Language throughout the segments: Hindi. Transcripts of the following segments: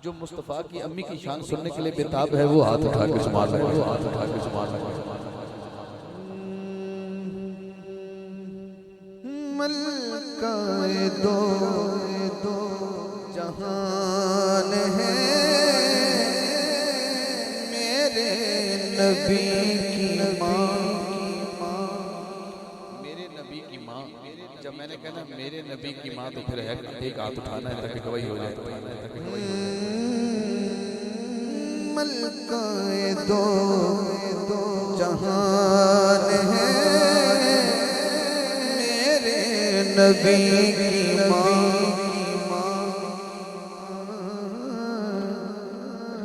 जो मुस्तफ़ा की अम्मी की शान सुनने के लिए बेताब है वो हाथ उठा के सुभान अल्लाह, वो हाथ उठा के सुभान अल्लाह। मलकाए दो जहान है मेरे नबी की माँ, मेरे नबी की माँ। जब मैंने कहा ना मेरे नबी की माँ, तो फिर है एक हाथ उठाना है ताकि गवाही हो जाए, ताकि गवाही हो जाए। मलकाए दो जहान है मेरे नबी की माँ,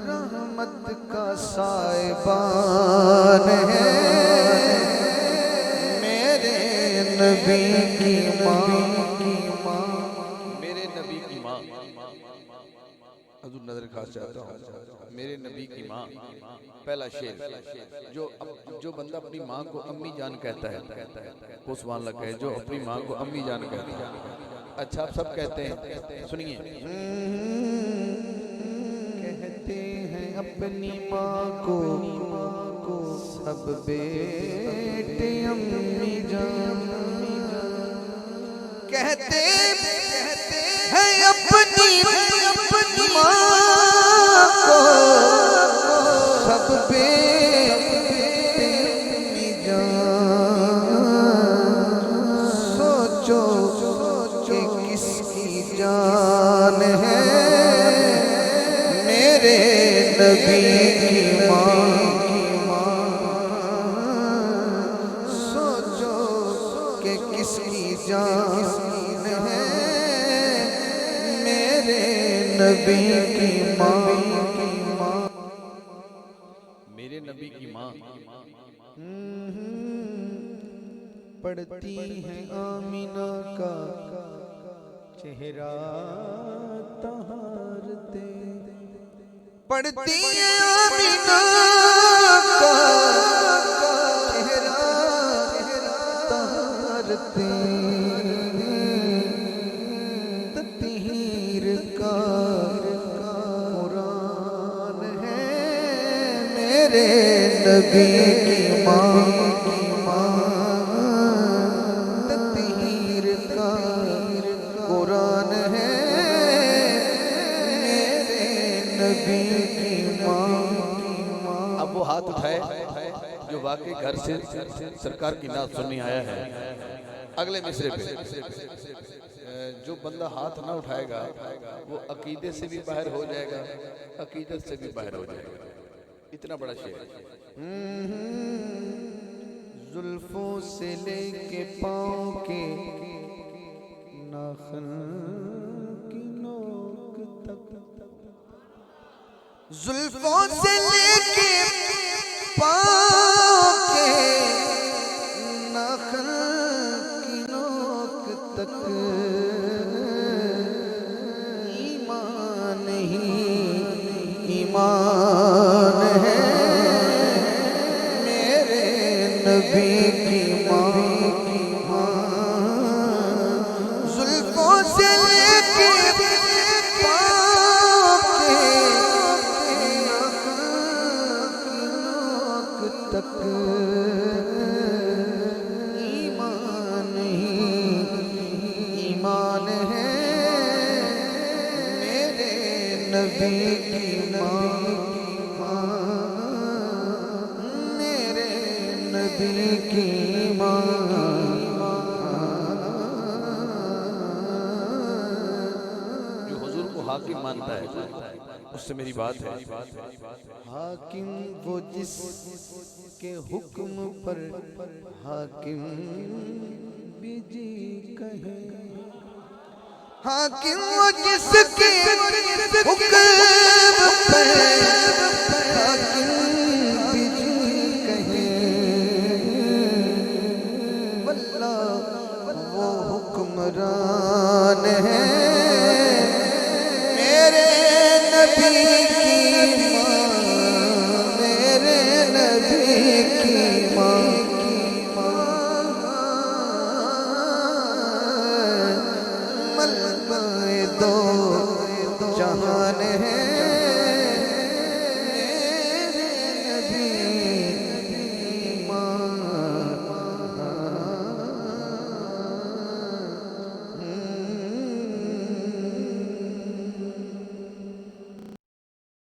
रहमत का साहिबान है मेरे नबी की माँ, मेरे नबी की माँ। हजूर नजर खास चाहता हूँ, मेरे नबी की माँ। पहला शेर, जो बंदा अपनी माँ को अम्मी जान कहता है वो सुभान अल्लाह कहे, जो अपनी माँ को अम्मी जान कहता है। अच्छा आप सब कहते हैं, सुनिए। कहते हैं अपनी माँ को सब बेटे अम्मी जान, कहते हैं अपनी माँ को सब बेटे अम्मी जान। सोचो कि किसकी जान है मेरे नबी की माँ, सोचो कि किसकी जान है मेरे नबी की माँ, मेरे नबी की माँ। पढ़ती है आमीना का चेहरा तहारते, पढ़ती है आमीना का चेहरा तहारते, तत्हीर का कुरान है मेरे नबी की माँ, तत्हीर का कुरान है मेरे नबी की माँ। अब वो हाथ उठाए जो वाकई घर से सरकार की नात सुनने आया है। अगले मिसरे पे जो बंदा हाथ ना उठाएगा वो अकीदे से भी बाहर हो जाएगा, अकीदत से भी बाहर हो जाएगा। इतना बड़ा शेर। जुल्फों से लेके पाँव के नाखन की नोक तक, जुल्फों से लेके पाँव के नाखन की नोक तक, ईमान ही ईमान है मेरे नबी की माँ, जुल्फों से लेके पाँव के नाक तक, ईमान ही ईमान है मेरे नबी की माँ, मेरे नबी की माँ। जो हुजूर को हाकिम मानता है उससे मेरी बात है। हाकिम वो जिसके हुक्म पर हाकिम भी जी कहे, हाकिम वो जिसके हुक्म पर हाकिम भी जी कहे, वल्लाह वो हुक्मरान है मेरे नबी की माँ, मेरे नबी की माँ, मलकाए दो जहान है